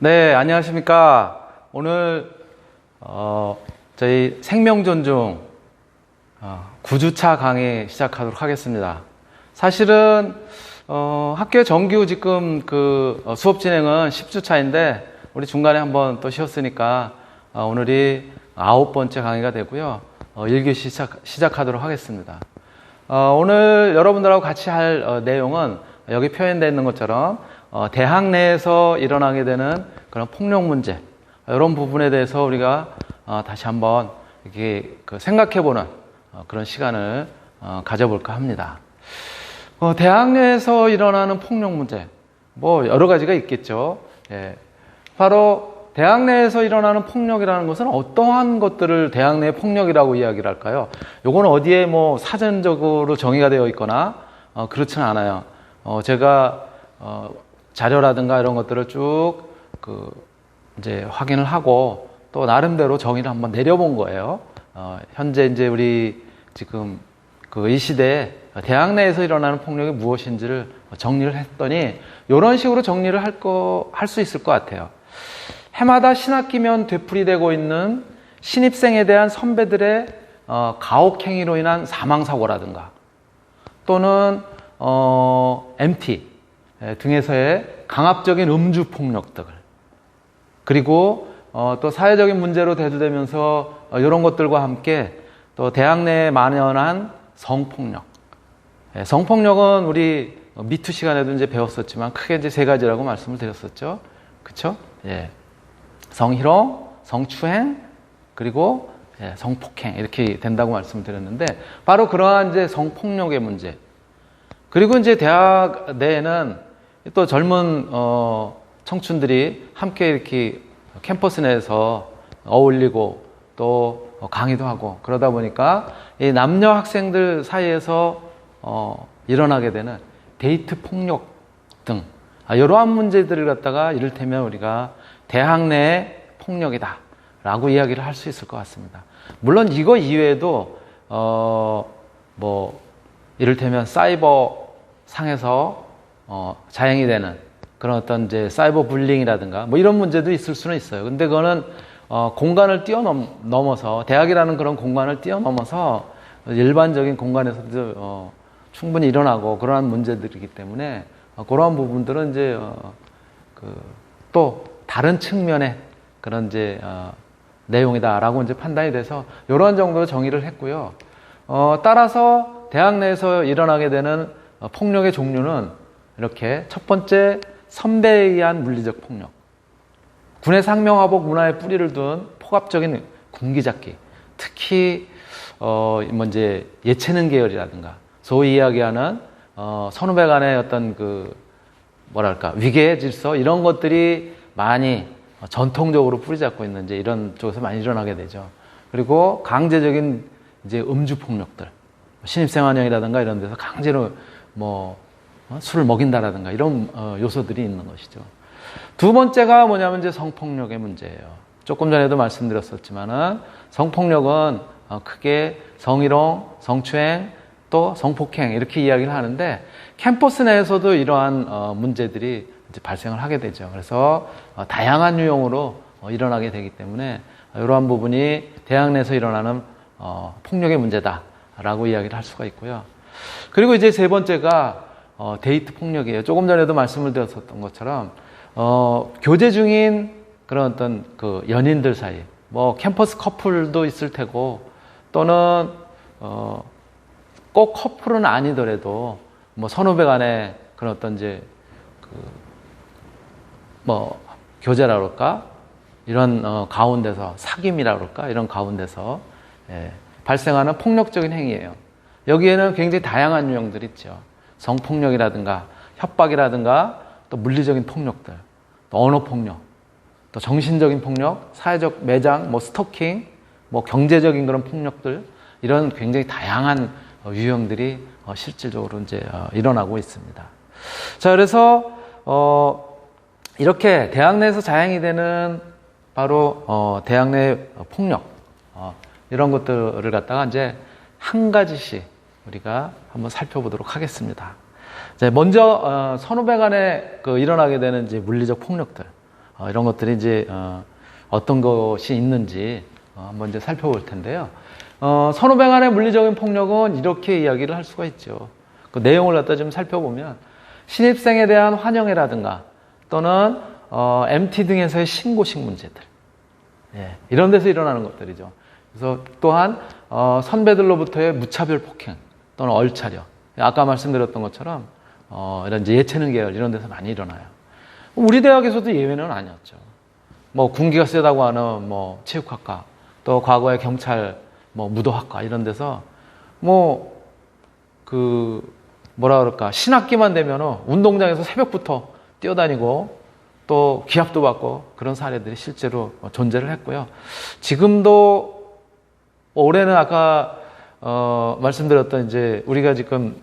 네, 안녕하십니까. 오늘 저희 생명존중 9주차 강의 시작하도록 하겠습니다. 사실은 학교 정규 지금 수업 진행은 10주차인데 우리 중간에 한번 또 쉬었으니까 오늘이 9번째 강의가 되고요. 1교시 시작하도록 하겠습니다. 오늘 여러분들하고 같이 할 내용은 여기 표현되어 있는 것처럼 대학 내에서 일어나게 되는 그런 폭력 문제, 이런 부분에 대해서 우리가 다시 한번 이렇게 생각해보는 그런 시간을 가져볼까 합니다. 대학 내에서 일어나는 폭력 문제, 뭐 여러 가지가 있겠죠. 예. 바로 대학 내에서 일어나는 폭력이라는 것은 어떠한 것들을 대학 내 폭력이라고 이야기를 할까요? 요거는 어디에 뭐 사전적으로 정의가 되어 있거나 그렇지는 않아요. 제가 자료라든가 이런 것들을 쭉 이제 확인을 하고 또 나름대로 정의를 한번 내려본 거예요. 현재 이제 우리 지금 이 시대에 대학 내에서 일어나는 폭력이 무엇인지를 정리를 했더니 이런 식으로 정리를 할 수 있을 것 같아요. 해마다 신학기면 되풀이되고 있는 신입생에 대한 선배들의 가혹행위로 인한 사망사고라든가 또는 MT 등에서의 강압적인 음주폭력들, 그리고 또 사회적인 문제로 대두되면서 이런 것들과 함께 또 대학 내에 만연한 성폭력. 성폭력은 우리 미투 시간에도 이제 배웠었지만 크게 이제 세 가지라고 말씀을 드렸었죠. 그쵸? 예. 성희롱, 성추행, 그리고 성폭행 이렇게 된다고 말씀을 드렸는데 바로 그러한 이제 성폭력의 문제. 그리고 이제 대학 내에는 또 젊은 청춘들이 함께 이렇게 캠퍼스 내에서 어울리고 또 강의도 하고 그러다 보니까 이 남녀 학생들 사이에서 일어나게 되는 데이트 폭력 등 이러한 문제들을 갖다가 이를테면 우리가 대학 내 폭력이다 라고 이야기를 할 수 있을 것 같습니다. 물론 이거 이외에도 뭐 이를테면 사이버 상에서 자행이 되는 그런 어떤 이제 사이버 불링이라든가 뭐 이런 문제도 있을 수는 있어요. 근데 그거는 공간을 뛰어넘어서 대학이라는 그런 공간을 뛰어넘어서 일반적인 공간에서도 충분히 일어나고 그러한 문제들이기 때문에 그러한 부분들은 이제 또 다른 측면의 그런 이제 내용이다라고 이제 판단이 돼서 이런 정도로 정의를 했고요. 따라서 대학 내에서 일어나게 되는 폭력의 종류는 이렇게 첫 번째, 선배에 의한 물리적 폭력. 군의 상명하복 문화에 뿌리를 둔 폭압적인 군기잡기. 특히 이제 예체능 계열이라든가 소위 이야기하는 선후배 간의 어떤 위계 질서 이런 것들이 많이 전통적으로 뿌리 잡고 있는 이제 이런 쪽에서 많이 일어나게 되죠. 그리고 강제적인 이제 음주 폭력들, 신입생활형이라든가 이런 데서 강제로 술을 먹인다라든가 이런 요소들이 있는 것이죠. 두 번째가 뭐냐면 이제 성폭력의 문제예요. 조금 전에도 말씀드렸었지만은 성폭력은 크게 성희롱, 성추행, 또 성폭행 이렇게 이야기를 하는데 캠퍼스 내에서도 이러한 문제들이 이제 발생을 하게 되죠. 그래서 다양한 유형으로 일어나게 되기 때문에 이러한 부분이 대학 내에서 일어나는 폭력의 문제다라고 이야기를 할 수가 있고요. 그리고 이제 세 번째가 데이트 폭력이에요. 조금 전에도 말씀을 드렸었던 것처럼 교제 중인 그런 어떤 연인들 사이, 뭐 캠퍼스 커플도 있을 테고 또는 꼭 커플은 아니더라도 뭐 선후배 간의 그런 어떤 이제 교제라 그럴까 이런 가운데서 사귐이라 그럴까 이런 가운데서 발생하는 폭력적인 행위예요. 여기에는 굉장히 다양한 유형들이 있죠. 성폭력이라든가 협박이라든가 또 물리적인 폭력들, 또 언어폭력, 또 정신적인 폭력, 사회적 매장, 뭐 스토킹, 뭐 경제적인 그런 폭력들 이런 굉장히 다양한 유형들이 실질적으로 이제 일어나고 있습니다. 자, 그래서 이렇게 대학 내에서 자행이 되는 바로 대학 내 폭력 이런 것들을 갖다가 이제 한 가지씩 우리가 한번 살펴보도록 하겠습니다. 먼저 선후배 간에 일어나게 되는 이제 물리적 폭력들 이런 것들이 이제 어떤 것이 있는지 한번 이제 살펴볼 텐데요. 선후배 간의 물리적인 폭력은 이렇게 이야기를 할 수가 있죠. 그 내용을 갖다 좀 살펴보면 신입생에 대한 환영회라든가 또는 MT 등에서의 신고식 문제들, 이런 데서 일어나는 것들이죠. 그래서 또한 선배들로부터의 무차별 폭행 또는 얼차려, 아까 말씀드렸던 것처럼 이런 이제 예체능 계열 이런 데서 많이 일어나요. 우리 대학에서도 예외는 아니었죠. 뭐 군기가 세다고 하는 뭐 체육학과, 또 과거에 경찰 뭐 무도학과 이런 데서 뭐 뭐라 그럴까, 신학기만 되면은 운동장에서 새벽부터 뛰어다니고 또 기합도 받고 그런 사례들이 실제로 존재를 했고요. 지금도 올해는 아까 말씀드렸던 이제 우리가 지금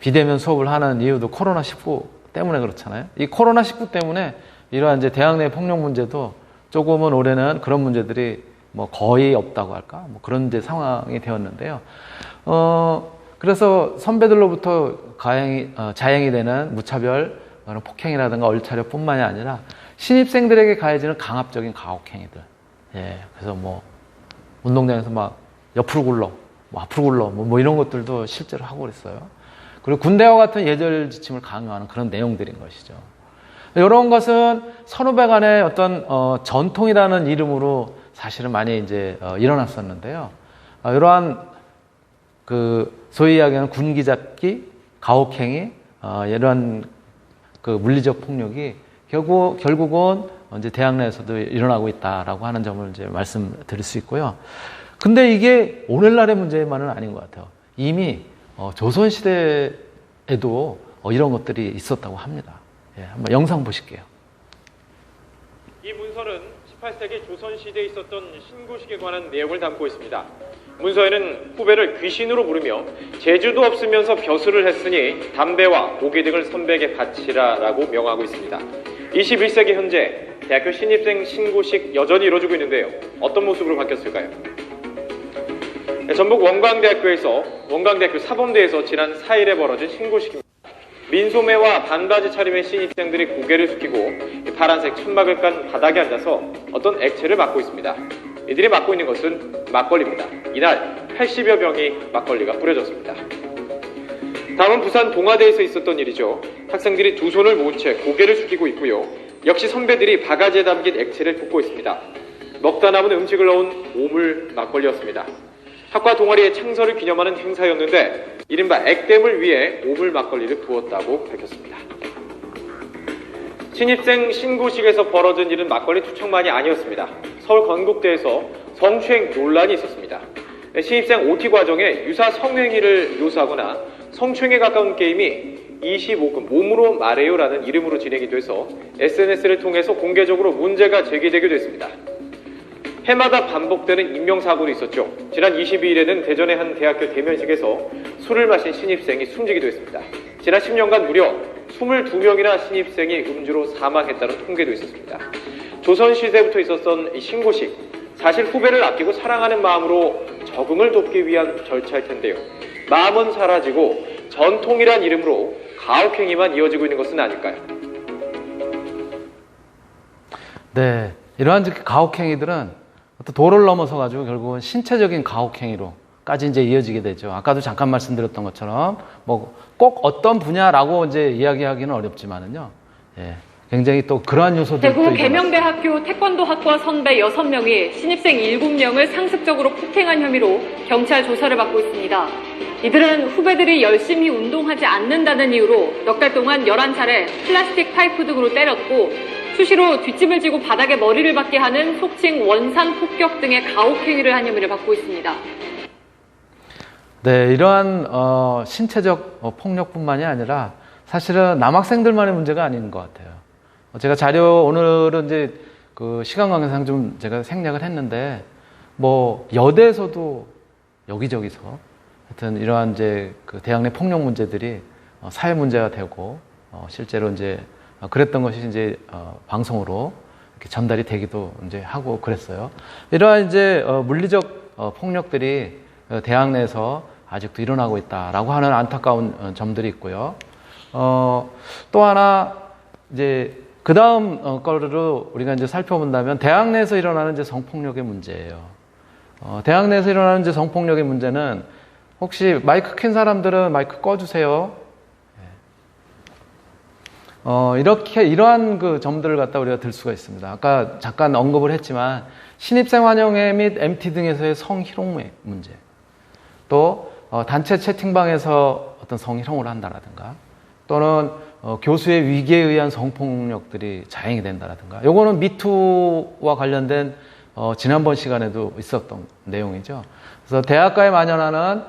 비대면 수업을 하는 이유도 코로나19 때문에 그렇잖아요. 이 코로나19 때문에 이러한 이제 대학 내 폭력 문제도 조금은 올해는 그런 문제들이 뭐 거의 없다고 할까? 뭐 그런 이제 상황이 되었는데요. 그래서 선배들로부터 자행이 되는 무차별 폭행이라든가 얼차려뿐만이 아니라 신입생들에게 가해지는 강압적인 가혹행위들. 그래서 뭐 운동장에서 막 옆으로 굴러, 뭐 앞으로 굴러, 뭐 이런 것들도 실제로 하고 그랬어요. 그리고 군대와 같은 예절 지침을 강요하는 그런 내용들인 것이죠. 이런 것은 선후배 간의 어떤 전통이라는 이름으로 사실은 많이 이제 일어났었는데요. 이러한 소위 이야기하는 군기잡기, 가혹행위, 이러한 물리적 폭력이 결국은 이제 대학 내에서도 일어나고 있다라고 하는 점을 이제 말씀드릴 수 있고요. 근데 이게 오늘날의 문제만은 아닌 것 같아요. 이미 조선시대에도 이런 것들이 있었다고 합니다. 한번 영상 보실게요. 이 문서는 18세기 조선시대에 있었던 신고식에 관한 내용을 담고 있습니다. 문서에는 후배를 귀신으로 부르며 재주도 없으면서 벼슬을 했으니 담배와 고기 등을 선배에게 바치라라고 명하고 있습니다. 21세기 현재 대학교 신입생 신고식 여전히 이루어지고 있는데요. 어떤 모습으로 바뀌었을까요? 전북 원광대학교 사범대에서 지난 4일에 벌어진 신고식입니다. 민소매와 반바지 차림의 신입생들이 고개를 숙이고 파란색 천막을 깐 바닥에 앉아서 어떤 액체를 맡고 있습니다. 이들이 맡고 있는 것은 막걸리입니다. 이날 80여 병이 막걸리가 뿌려졌습니다. 다음은 부산 동아대에서 있었던 일이죠. 학생들이 두 손을 모은 채 고개를 숙이고 있고요. 역시 선배들이 바가지에 담긴 액체를 붓고 있습니다. 먹다 남은 음식을 넣은 오물 막걸리였습니다. 학과 동아리의 창설을 기념하는 행사였는데 이른바 액땜을 위해 오물 막걸리를 부었다고 밝혔습니다. 신입생 신고식에서 벌어진 일은 막걸리 투척만이 아니었습니다. 서울 건국대에서 성추행 논란이 있었습니다. 신입생 OT 과정에 유사 성행위를 묘사하거나 성추행에 가까운 게임이 25금 몸으로 말해요라는 이름으로 진행이 돼서 SNS를 통해서 공개적으로 문제가 제기되기도 했습니다. 해마다 반복되는 인명사고도 있었죠. 지난 22일에는 대전의 한 대학교 대면식에서 술을 마신 신입생이 숨지기도 했습니다. 지난 10년간 무려 22명이나 신입생이 음주로 사망했다는 통계도 있었습니다. 조선시대부터 있었던 이 신고식, 사실 후배를 아끼고 사랑하는 마음으로 적응을 돕기 위한 절차일 텐데요. 마음은 사라지고 전통이란 이름으로 가혹행위만 이어지고 있는 것은 아닐까요? 네, 이러한 가혹행위들은 도를 넘어서 가지고 결국은 신체적인 가혹행위로까지 이제 이어지게 되죠. 아까도 잠깐 말씀드렸던 것처럼 뭐 꼭 어떤 분야라고 이제 이야기하기는 어렵지만은요. 굉장히 또 그러한 요소들도 대구 계명대학교 태권도학과 선배 6명이 신입생 7명을 상습적으로 폭행한 혐의로 경찰 조사를 받고 있습니다. 이들은 후배들이 열심히 운동하지 않는다는 이유로 몇 달 동안 11차례 플라스틱 파이프 등으로 때렸고 수시로 뒷짐을 지고 바닥에 머리를 박게 하는 속칭 원산 폭격 등의 가혹행위를 한 혐의를 받고 있습니다. 네, 이러한 신체적 폭력뿐만이 아니라 사실은 남학생들만의 문제가 아닌 것 같아요. 제가 오늘은 이제 시간 관계상 좀 제가 생략을 했는데 뭐 여대에서도 여기저기서 하여튼 이러한 이제 대학 내 폭력 문제들이 사회 문제가 되고 실제로 이제 그랬던 것이 이제 방송으로 이렇게 전달이 되기도 이제 하고 그랬어요. 이러한 이제 물리적 폭력들이 대학 내에서 아직도 일어나고 있다라고 하는 안타까운 점들이 있고요. 또 하나 이제 그 다음 거를 우리가 이제 살펴본다면 대학 내에서 일어나는 이제 성폭력의 문제예요. 대학 내에서 일어나는 이제 성폭력의 문제는 혹시 마이크 켠 사람들은 마이크 꺼주세요. 이러한 그 점들을 갖다 우리가 들 수가 있습니다. 아까 잠깐 언급을 했지만 신입생 환영회 및 MT 등에서의 성희롱의 문제, 또 단체 채팅방에서 어떤 성희롱을 한다라든가, 또는 교수의 위기에 의한 성폭력들이 자행이 된다라든가, 요거는 미투와 관련된 지난번 시간에도 있었던 내용이죠. 그래서 대학가에 만연하는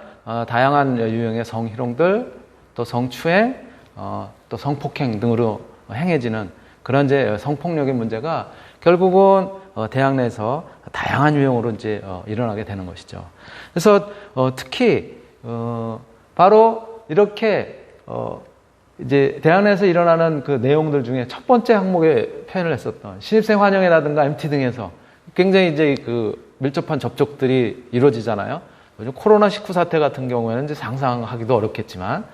다양한 유형의 성희롱들, 또 성추행, 또 성폭행 등으로 행해지는 그런 이제 성폭력의 문제가 결국은 대학 내에서 다양한 유형으로 이제 일어나게 되는 것이죠. 그래서 특히 바로 이렇게 이제 대학 내에서 일어나는 그 내용들 중에 첫 번째 항목에 표현을 했었던 신입생 환영회라든가 MT 등에서 굉장히 이제 그 밀접한 접촉들이 이루어지잖아요. 요즘 코로나19 사태 같은 경우에는 이제 상상하기도 어렵겠지만,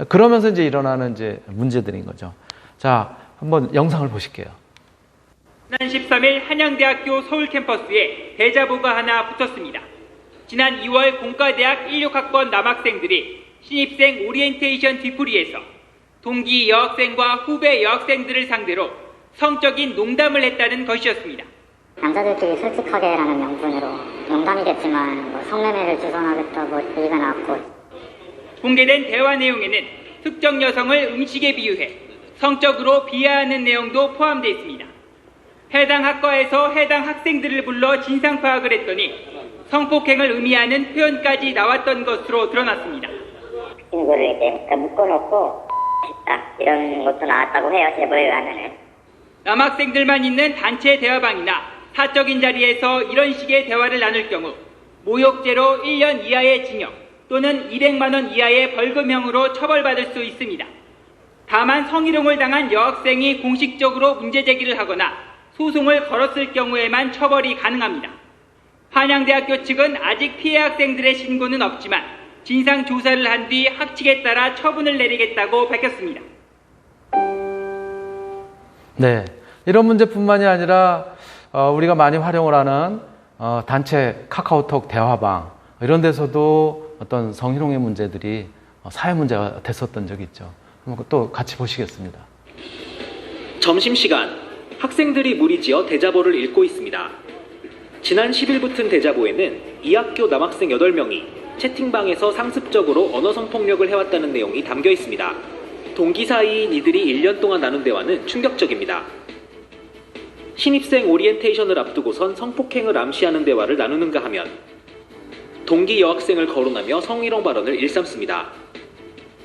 그러면서 이제 일어나는 이제 문제들인 거죠. 자, 한번 영상을 보실게요. 지난 13일 한양대학교 서울 캠퍼스에 대자보가 하나 붙었습니다. 지난 2월 공과대학 16학번 남학생들이 신입생 오리엔테이션 뒤풀이에서 동기 여학생과 후배 여학생들을 상대로 성적인 농담을 했다는 것이었습니다. 남자들끼리 솔직하게라는 명분으로 농담이겠지만 성매매를 주선하겠다고 얘기가 나왔고, 공개된 대화 내용에는 특정 여성을 음식에 비유해 성적으로 비하하는 내용도 포함되어 있습니다. 해당 학과에서 해당 학생들을 불러 진상 파악을 했더니 성폭행을 의미하는 표현까지 나왔던 것으로 드러났습니다. 친구를 이렇게 묶어놓고 이런 것도 나왔다고 해요, 제보에 의하면은. 남학생들만 있는 단체 대화방이나 사적인 자리에서 이런 식의 대화를 나눌 경우 모욕죄로 1년 이하의 징역 또는 200만 원 이하의 벌금형으로 처벌받을 수 있습니다. 다만 성희롱을 당한 여학생이 공식적으로 문제 제기를 하거나 소송을 걸었을 경우에만 처벌이 가능합니다. 한양대학교 측은 아직 피해 학생들의 신고는 없지만 진상 조사를 한 뒤 학칙에 따라 처분을 내리겠다고 밝혔습니다. 네, 이런 문제뿐만이 아니라 우리가 많이 활용을 하는 단체 카카오톡 대화방, 이런 데서도 어떤 성희롱의 문제들이 사회 문제가 됐었던 적이 있죠. 한번 또 같이 보시겠습니다. 점심시간, 학생들이 무리지어 대자보를 읽고 있습니다. 지난 10일 붙은 대자보에는 이 학교 남학생 8명이 채팅방에서 상습적으로 언어 성폭력을 해왔다는 내용이 담겨 있습니다. 동기 사이인 이들이 1년 동안 나눈 대화는 충격적입니다. 신입생 오리엔테이션을 앞두고선 성폭행을 암시하는 대화를 나누는가 하면 동기 여학생을 거론하며 성희롱 발언을 일삼습니다.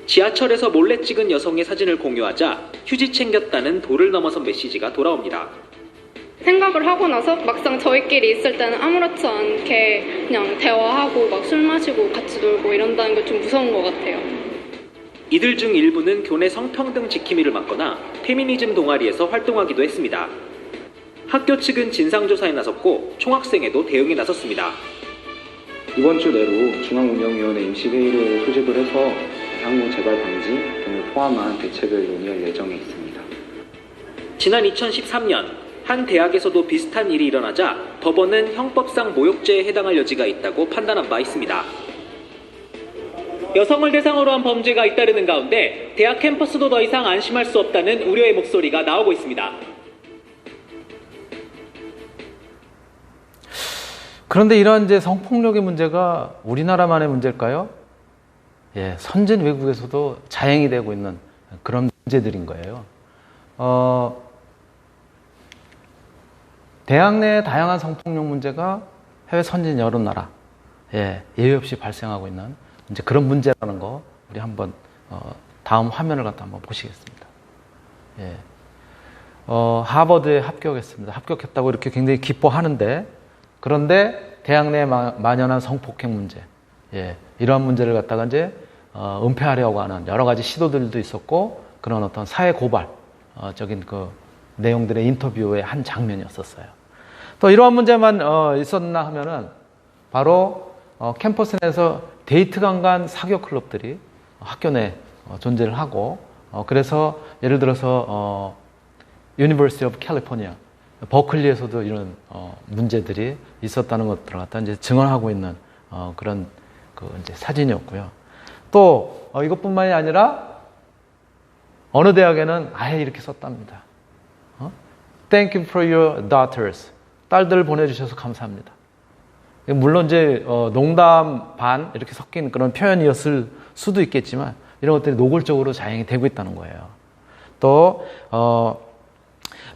지하철에서 몰래 찍은 여성의 사진을 공유하자 휴지 챙겼다는 도를 넘어선 메시지가 돌아옵니다. 생각을 하고 나서 막상 저희끼리 있을 때는 아무렇지 않게 그냥 대화하고 막 술 마시고 같이 놀고 이런다는 게 좀 무서운 것 같아요. 이들 중 일부는 교내 성평등 지킴이를 맡거나 페미니즘 동아리에서 활동하기도 했습니다. 학교 측은 진상조사에 나섰고 총학생회도 대응에 나섰습니다. 이번 주 내로 중앙운영위원회 임시회의를 소집을 해서 향후 재발 방지 등을 포함한 대책을 논의할 예정에 있습니다. 지난 2013년 한 대학에서도 비슷한 일이 일어나자 법원은 형법상 모욕죄에 해당할 여지가 있다고 판단한 바 있습니다. 여성을 대상으로 한 범죄가 잇따르는 가운데 대학 캠퍼스도 더 이상 안심할 수 없다는 우려의 목소리가 나오고 있습니다. 그런데 이런 이제 성폭력의 문제가 우리나라만의 문제일까요? 예, 선진 외국에서도 자행이 되고 있는 그런 문제들인 거예요. 대학 내 다양한 성폭력 문제가 해외 선진 여러 나라, 예외 없이 발생하고 있는 이제 그런 문제라는 거 우리 한번 다음 화면을 갖다 한번 보시겠습니다. 예, 하버드에 합격했습니다. 합격했다고 이렇게 굉장히 기뻐하는데, 그런데 대학 내에 만연한 성폭행 문제, 이러한 문제를 갖다가 이제 은폐하려고 하는 여러 가지 시도들도 있었고, 그런 어떤 사회 고발적인 그 내용들의 인터뷰의 한 장면이었었어요. 또 이러한 문제만 있었나 하면은 바로 캠퍼스 내에서 데이트 강간 사교 클럽들이 학교 내에 존재를 하고, 그래서 예를 들어서 University of California, 버클리에서도 이런 문제들이 있었다는 것들을 갖다 이제 증언하고 있는 그런 그 이제 사진이었고요. 또 이것뿐만이 아니라 어느 대학에는 아예 이렇게 썼답니다. Thank you for your daughters. 딸들을 보내주셔서 감사합니다. 물론 이제 농담 반 이렇게 섞인 그런 표현이었을 수도 있겠지만 이런 것들이 노골적으로 자행이 되고 있다는 거예요. 또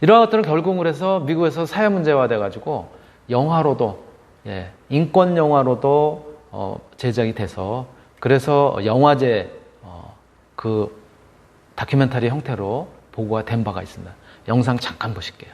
이러한 것들은 결국은 그래서 미국에서 사회 문제화돼 가지고 영화로도 인권 영화로도 제작이 돼서 그래서 영화제 그 다큐멘터리 형태로 보고가 된 바가 있습니다. 영상 잠깐 보실게요.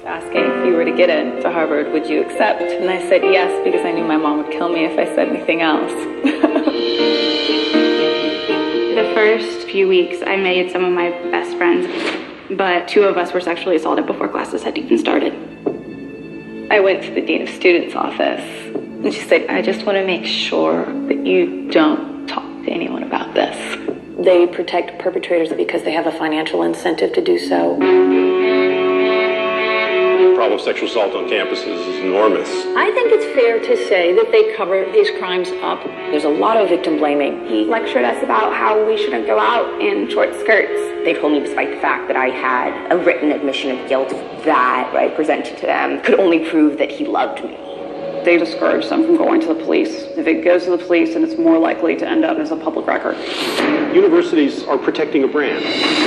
Asking if you were to get into Harvard, would you accept? And I said yes, because I knew my mom would kill me if I said anything else. The first few weeks, I made some of my best friends, but 2 of us were sexually assaulted before classes had even started. I went to the Dean of Students' office, and she said, I just want to make sure that you don't talk to anyone about this. They protect perpetrators because they have a financial incentive to do so. The problem of sexual assault on campuses is enormous. I think it's fair to say that they cover these crimes up. There's a lot of victim blaming. He lectured us about how we shouldn't go out in short skirts. They told me despite the fact that I had a written admission of guilt that I presented to them could only prove that he loved me. They discourage them from going to the police. If it goes to the police, then it's more likely to end up as a public record. Universities are protecting a brand.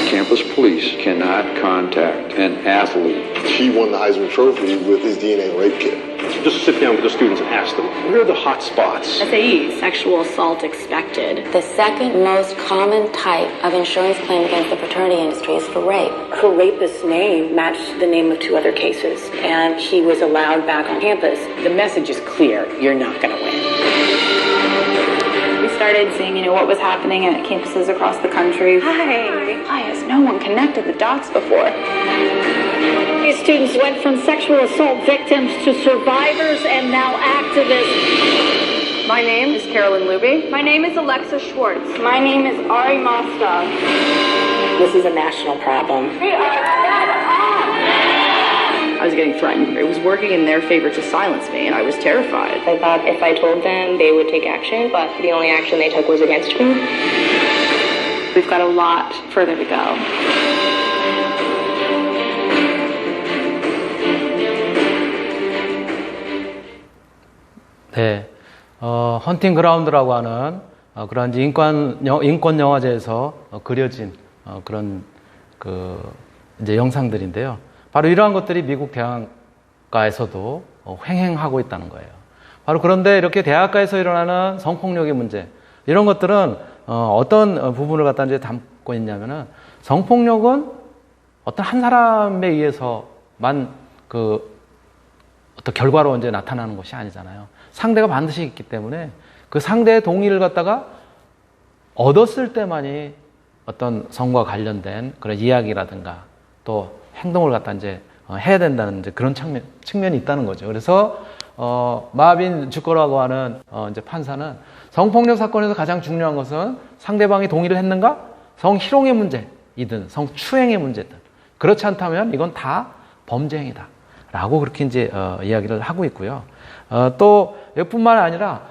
Campus police cannot contact an athlete. He won the Heisman Trophy with his DNA rape kit. Just sit down with the students and ask them, where are the hot spots? SAE, sexual assault expected. The second most common type of insurance claim against the fraternity industry is for rape. Her rapist's name matched the name of 2 other cases, and he was allowed back on campus. The message is clear. You're not going to win. We started seeing, what was happening at campuses across the country. Why has no one connected the dots before? These students went from sexual assault victims to survivors and now activists. My name is Carolyn Luby. My name is Alexa Schwartz. My name is Ari Mostov. This is a national problem. I was getting threatened. It was working in their favor to silence me, and I was terrified. I thought if I told them, they would take action, but the only action they took was against me. We've got a lot further to go. 네, 헌팅 그라운드라고 하는 그런 인권 영화제에서 그려진 그런 이제 영상들인데요. 바로 이러한 것들이 미국 대학가에서도 횡행하고 있다는 거예요. 바로 그런데 이렇게 대학가에서 일어나는 성폭력의 문제, 이런 것들은 어떤 부분을 갖다 이제 담고 있냐면은 성폭력은 어떤 한 사람에 의해서만 어떤 결과로 이제 나타나는 것이 아니잖아요. 상대가 반드시 있기 때문에 그 상대의 동의를 갖다가 얻었을 때만이 어떤 성과 관련된 그런 이야기라든가 또 행동을 갖다 이제 해야 된다는 이제 그런 측면이 있다는 거죠. 그래서 마빈 주커라고 하는 이제 판사는 성폭력 사건에서 가장 중요한 것은 상대방이 동의를 했는가, 성희롱의 문제이든 성추행의 문제든 그렇지 않다면 이건 다 범죄 행위다라고 그렇게 이제 이야기를 하고 있고요. 또 이뿐만 아니라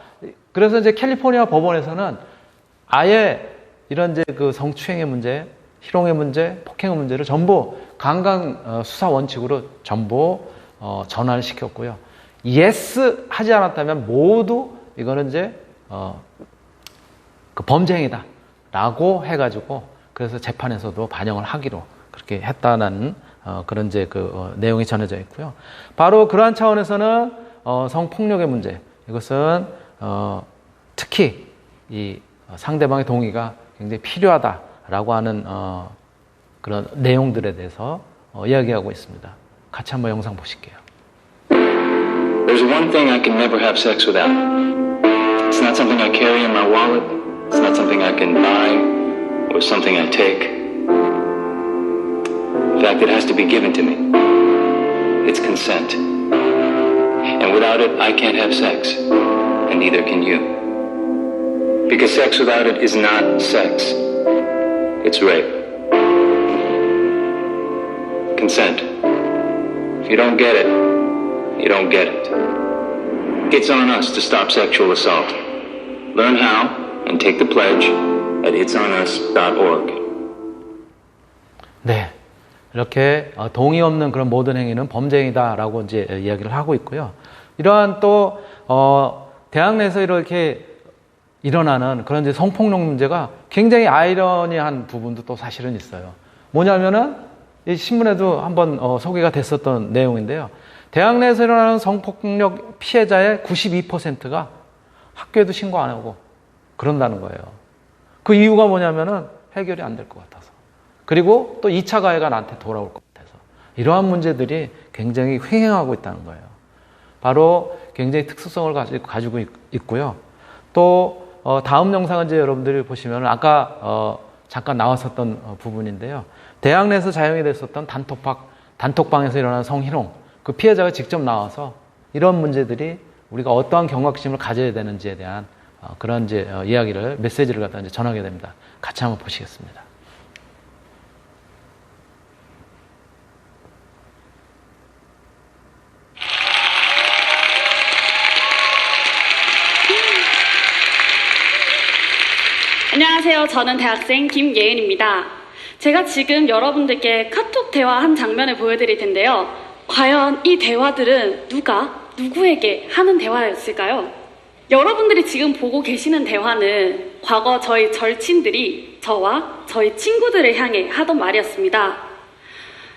그래서 이제 캘리포니아 법원에서는 아예 이런 이제 그 성추행의 문제, 희롱의 문제, 폭행의 문제를 전부 강강 수사 원칙으로 전부 전환을 시켰고요. 예스 하지 않았다면 모두 이거는 이제 그 범죄 행위다라고 해가지고 그래서 재판에서도 반영을 하기로 그렇게 했다는 그런 이제 내용이 전해져 있고요. 바로 그러한 차원에서는 성폭력의 문제, 이것은 특히 이 상대방의 동의가 굉장히 필요하다라고 하는 그런 내용들에 대해서 이야기하고 있습니다. 같이 한번 영상 보실게요. There's one thing I can never have sex without. It's not something I carry in my wallet. It's not something I can buy or something I take. In fact, it has to be given to me. It's consent. And without it, I can't have sex. And neither can you. Because sex without it is not sex. It's rape. Consent. If you don't get it, you don't get it. It's on us to stop sexual assault. Learn how and take the pledge at itsonus.org. 네. 이렇게 동의 없는 그런 모든 행위는 범죄이다라고 이제 이야기를 하고 있고요. 이러한 또 대학 내에서 이렇게 일어나는 그런 이제 성폭력 문제가 굉장히 아이러니한 부분도 또 사실은 있어요. 뭐냐면은 이 신문에도 한번 소개가 됐었던 내용인데요. 대학 내에서 일어나는 성폭력 피해자의 92%가 학교에도 신고 안 하고 그런다는 거예요. 그 이유가 뭐냐면은 해결이 안 될 것 같아서. 그리고 또 2차 가해가 나한테 돌아올 것 같아서. 이러한 문제들이 굉장히 횡행하고 있다는 거예요. 바로 굉장히 특수성을 가지고 있고요. 또 다음 영상은 이제 여러분들이 보시면 아까 잠깐 나왔었던 부분인데요. 대학 내에서 자행이 됐었던 단톡방에서 일어나는 성희롱, 그 피해자가 직접 나와서 이런 문제들이 우리가 어떠한 경각심을 가져야 되는지에 대한 그런 이제 이야기를, 메시지를 갖다 이제 전하게 됩니다. 같이 한번 보시겠습니다. 안녕하세요. 저는 대학생 김예은입니다. 제가 지금 여러분들께 카톡 대화한 장면을 보여드릴 텐데요. 과연 이 대화들은 누가 누구에게 하는 대화였을까요? 여러분들이 지금 보고 계시는 대화는 과거 저희 절친들이 저와 저희 친구들을 향해 하던 말이었습니다.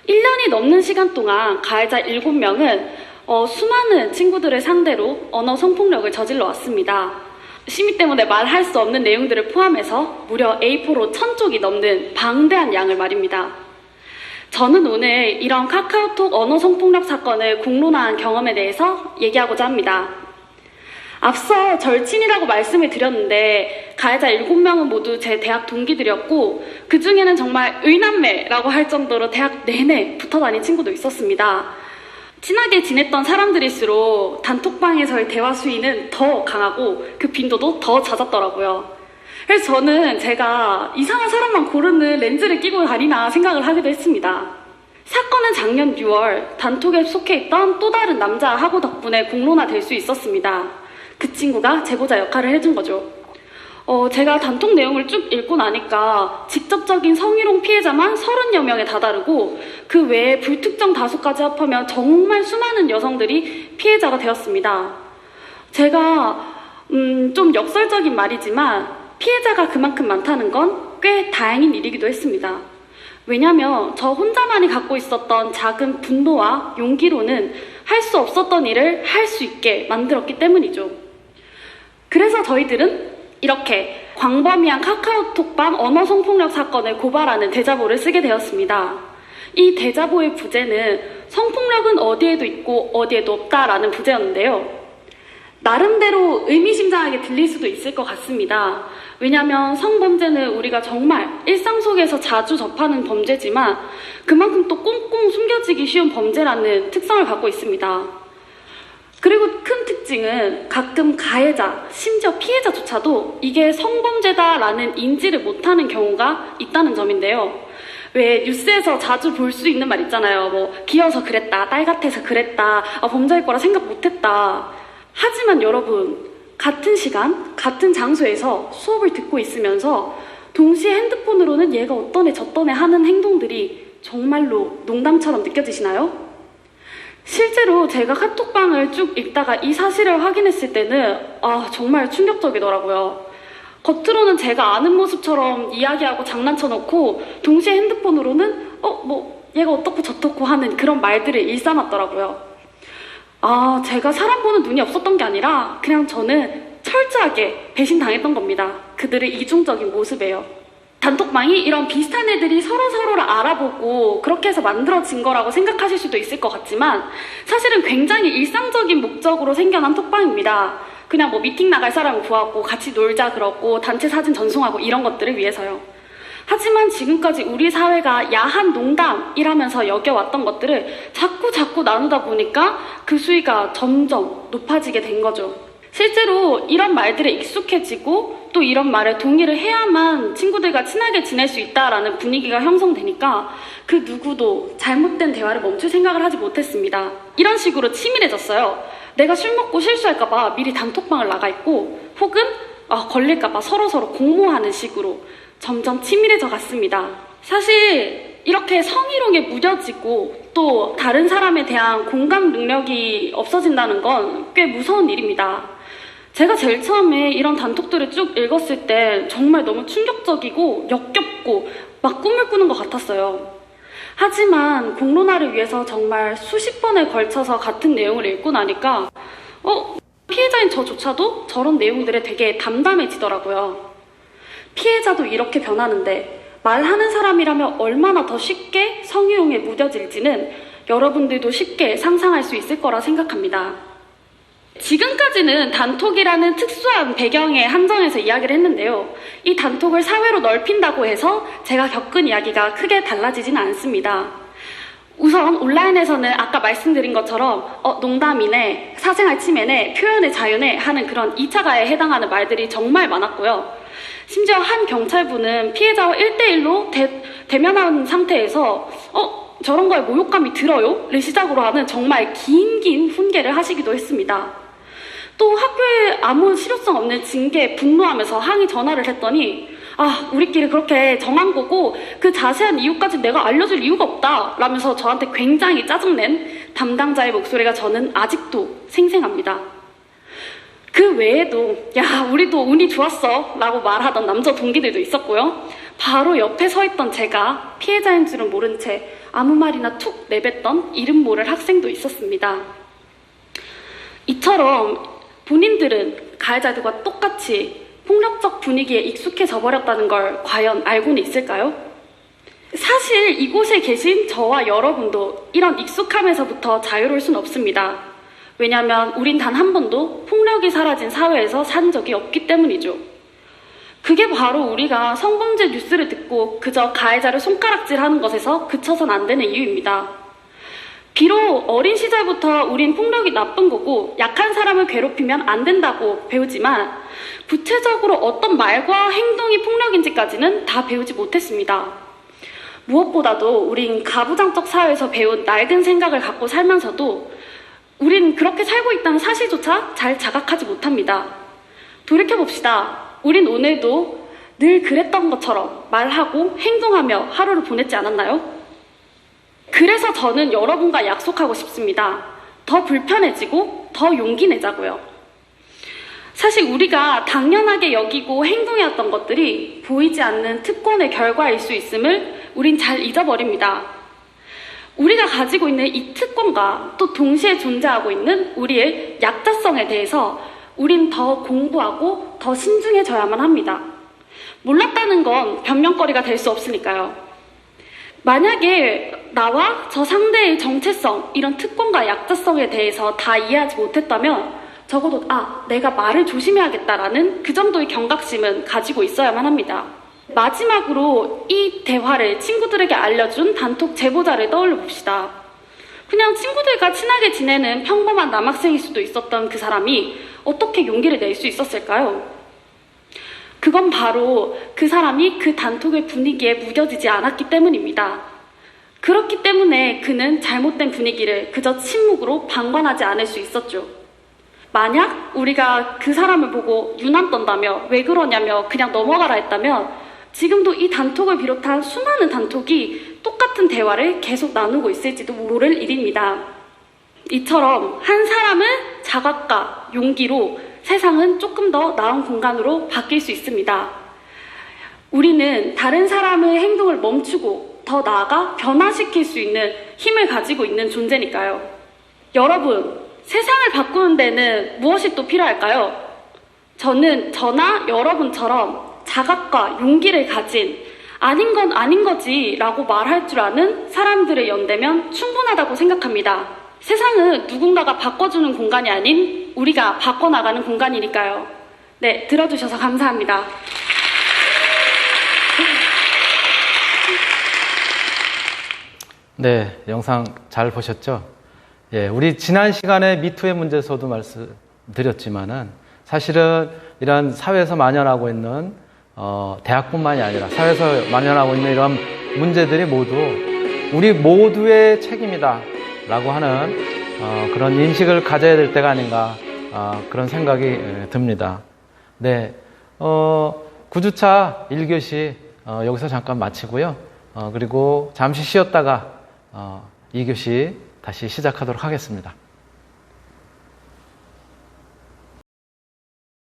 1년이 넘는 시간 동안 가해자 7명은 수많은 친구들을 상대로 언어 성폭력을 저질러 왔습니다. 심의 때문에 말할 수 없는 내용들을 포함해서 무려 A4로 1000쪽이 넘는 방대한 양을 말입니다. 저는 오늘 이런 카카오톡 언어 성폭력 사건을 공론화한 경험에 대해서 얘기하고자 합니다. 앞서 절친이라고 말씀을 드렸는데 가해자 7명은 모두 제 대학 동기들이었고 그 중에는 정말 의남매라고 할 정도로 대학 내내 붙어 다닌 친구도 있었습니다. 친하게 지냈던 사람들일수록 단톡방에서의 대화 수위는 더 강하고 그 빈도도 더 잦았더라고요. 그래서 저는 제가 이상한 사람만 고르는 렌즈를 끼고 다니나 생각을 하기도 했습니다. 사건은 작년 6월 단톡에 속해 있던 또 다른 남자하고 덕분에 공론화될 수 있었습니다. 그 친구가 제보자 역할을 해준 거죠. 제가 단톡 내용을 쭉 읽고 나니까 직접적인 성희롱 피해자만 30여 명에 다다르고 그 외에 불특정 다수까지 합하면 정말 수많은 여성들이 피해자가 되었습니다. 제가 좀 역설적인 말이지만 피해자가 그만큼 많다는 건 꽤 다행인 일이기도 했습니다. 왜냐면 저 혼자만이 갖고 있었던 작은 분노와 용기로는 할 수 없었던 일을 할 수 있게 만들었기 때문이죠. 그래서 저희들은 이렇게 광범위한 카카오톡방 언어 성폭력 사건을 고발하는 대자보를 쓰게 되었습니다. 이 대자보의 부제는 성폭력은 어디에도 있고 어디에도 없다라는 부제였는데요. 나름대로 의미심장하게 들릴 수도 있을 것 같습니다. 왜냐하면 성범죄는 우리가 정말 일상 속에서 자주 접하는 범죄지만 그만큼 또 꽁꽁 숨겨지기 쉬운 범죄라는 특성을 갖고 있습니다. 그리고 큰 특징은 가끔 가해자, 심지어 피해자조차도 이게 성범죄다라는 인지를 못하는 경우가 있다는 점인데요. 왜 뉴스에서 자주 볼 수 있는 말 있잖아요. 뭐 귀여워서 그랬다, 딸 같아서 그랬다, 범죄일 거라 생각 못했다. 하지만 여러분, 같은 시간, 같은 장소에서 수업을 듣고 있으면서 동시에 핸드폰으로는 얘가 어떤 애 저떤 애 하는 행동들이 정말로 농담처럼 느껴지시나요? 실제로 제가 카톡방을 쭉 읽다가 이 사실을 확인했을 때는 정말 충격적이더라고요. 겉으로는 제가 아는 모습처럼 이야기하고 장난쳐놓고 동시에 핸드폰으로는 얘가 어떻고 저떻고 하는 그런 말들을 일삼았더라고요. 제가 사람 보는 눈이 없었던 게 아니라 그냥 저는 철저하게 배신당했던 겁니다. 그들의 이중적인 모습에요. 단톡방이 이런 비슷한 애들이 서로를 알아보고 그렇게 해서 만들어진 거라고 생각하실 수도 있을 것 같지만 사실은 굉장히 일상적인 목적으로 생겨난 톡방입니다. 그냥 미팅 나갈 사람을 구하고 같이 놀자 그러고 단체 사진 전송하고 이런 것들을 위해서요. 하지만 지금까지 우리 사회가 야한 농담이라면서 여겨왔던 것들을 자꾸 나누다 보니까 그 수위가 점점 높아지게 된 거죠. 실제로 이런 말들에 익숙해지고 또 이런 말에 동의를 해야만 친구들과 친하게 지낼 수 있다라는 분위기가 형성되니까 그 누구도 잘못된 대화를 멈출 생각을 하지 못했습니다. 이런 식으로 치밀해졌어요. 내가 술 먹고 실수할까봐 미리 단톡방을 나가 있고 혹은 걸릴까봐 서로서로 공모하는 식으로 점점 치밀해져 갔습니다. 사실 이렇게 성희롱에 무뎌지고 또 다른 사람에 대한 공감 능력이 없어진다는 건 꽤 무서운 일입니다. 제가 제일 처음에 이런 단톡들을 쭉 읽었을 때 정말 너무 충격적이고 역겹고 막 꿈을 꾸는 것 같았어요. 하지만 공론화를 위해서 정말 수십 번에 걸쳐서 같은 내용을 읽고 나니까 피해자인 저조차도 저런 내용들에 되게 담담해지더라고요. 피해자도 이렇게 변하는데 말하는 사람이라면 얼마나 더 쉽게 성희롱에 무뎌질지는 여러분들도 쉽게 상상할 수 있을 거라 생각합니다. 지금까지는 단톡이라는 특수한 배경에 한정해서 이야기를 했는데요. 이 단톡을 사회로 넓힌다고 해서 제가 겪은 이야기가 크게 달라지지는 않습니다. 우선 온라인에서는 아까 말씀드린 것처럼 농담이네, 사생활 침해네, 표현의 자유네 하는 그런 2차 가해에 해당하는 말들이 정말 많았고요. 심지어 한 경찰분은 피해자와 1대1로 대면한 상태에서 저런 거에 모욕감이 들어요? 를 시작으로 하는 정말 긴 훈계를 하시기도 했습니다. 또 학교에 아무 실효성 없는 징계에 분노하면서 항의 전화를 했더니 우리끼리 그렇게 정한 거고 그 자세한 이유까지 내가 알려줄 이유가 없다 라면서 저한테 굉장히 짜증낸 담당자의 목소리가 저는 아직도 생생합니다. 그 외에도 우리도 운이 좋았어 라고 말하던 남자 동기들도 있었고요. 바로 옆에 서 있던 제가 피해자인 줄은 모른 채 아무 말이나 툭 내뱉던 이름 모를 학생도 있었습니다. 이처럼 본인들은 가해자들과 똑같이 폭력적 분위기에 익숙해져 버렸다는 걸 과연 알고는 있을까요? 사실 이곳에 계신 저와 여러분도 이런 익숙함에서부터 자유로울 순 없습니다. 왜냐하면 우린 단 한 번도 폭력이 사라진 사회에서 산 적이 없기 때문이죠. 그게 바로 우리가 성범죄 뉴스를 듣고 그저 가해자를 손가락질하는 것에서 그쳐선 안 되는 이유입니다. 비록 어린 시절부터 우린 폭력이 나쁜 거고 약한 사람을 괴롭히면 안 된다고 배우지만 구체적으로 어떤 말과 행동이 폭력인지까지는 다 배우지 못했습니다. 무엇보다도 우린 가부장적 사회에서 배운 낡은 생각을 갖고 살면서도 우린 그렇게 살고 있다는 사실조차 잘 자각하지 못합니다. 돌이켜봅시다. 우린 오늘도 늘 그랬던 것처럼 말하고 행동하며 하루를 보냈지 않았나요? 그래서 저는 여러분과 약속하고 싶습니다. 더 불편해지고 더 용기 내자고요. 사실 우리가 당연하게 여기고 행동해왔던 것들이 보이지 않는 특권의 결과일 수 있음을 우린 잘 잊어버립니다. 우리가 가지고 있는 이 특권과 또 동시에 존재하고 있는 우리의 약자성에 대해서 우린 더 공부하고 더 신중해져야만 합니다. 몰랐다는 건 변명거리가 될 수 없으니까요. 만약에 나와 저 상대의 정체성, 이런 특권과 약자성에 대해서 다 이해하지 못했다면 적어도 내가 말을 조심해야겠다라는 그 정도의 경각심은 가지고 있어야만 합니다. 마지막으로 이 대화를 친구들에게 알려준 단톡 제보자를 떠올려 봅시다. 그냥 친구들과 친하게 지내는 평범한 남학생일 수도 있었던 그 사람이 어떻게 용기를 낼 수 있었을까요? 그건 바로 그 사람이 그 단톡의 분위기에 무뎌지지 않았기 때문입니다. 그렇기 때문에 그는 잘못된 분위기를 그저 침묵으로 방관하지 않을 수 있었죠. 만약 우리가 그 사람을 보고 유난 떤다며 왜 그러냐며 그냥 넘어가라 했다면 지금도 이 단톡을 비롯한 수많은 단톡이 똑같은 대화를 계속 나누고 있을지도 모를 일입니다. 이처럼 한 사람의 자각과 용기로 세상은 조금 더 나은 공간으로 바뀔 수 있습니다. 우리는 다른 사람의 행동을 멈추고 더 나아가 변화시킬 수 있는 힘을 가지고 있는 존재니까요. 여러분, 세상을 바꾸는 데는 무엇이 또 필요할까요? 저는 저나 여러분처럼 자각과 용기를 가진 아닌 건 아닌 거지 라고 말할 줄 아는 사람들을 연대면 충분하다고 생각합니다. 세상은 누군가가 바꿔주는 공간이 아닌 우리가 바꿔나가는 공간이니까요. 네, 들어주셔서 감사합니다. 네, 영상 잘 보셨죠? 예, 우리 지난 시간에 미투의 문제에서도 말씀드렸지만은 사실은 이런 사회에서 만연하고 있는 대학뿐만이 아니라 사회에서 만연하고 있는 이런 문제들이 모두 우리 모두의 책임이다 라고 하는 그런 인식을 가져야 될 때가 아닌가 그런 생각이 듭니다. 네, 9주차 1교시 여기서 잠깐 마치고요. 그리고 잠시 쉬었다가 2교시 다시 시작하도록 하겠습니다.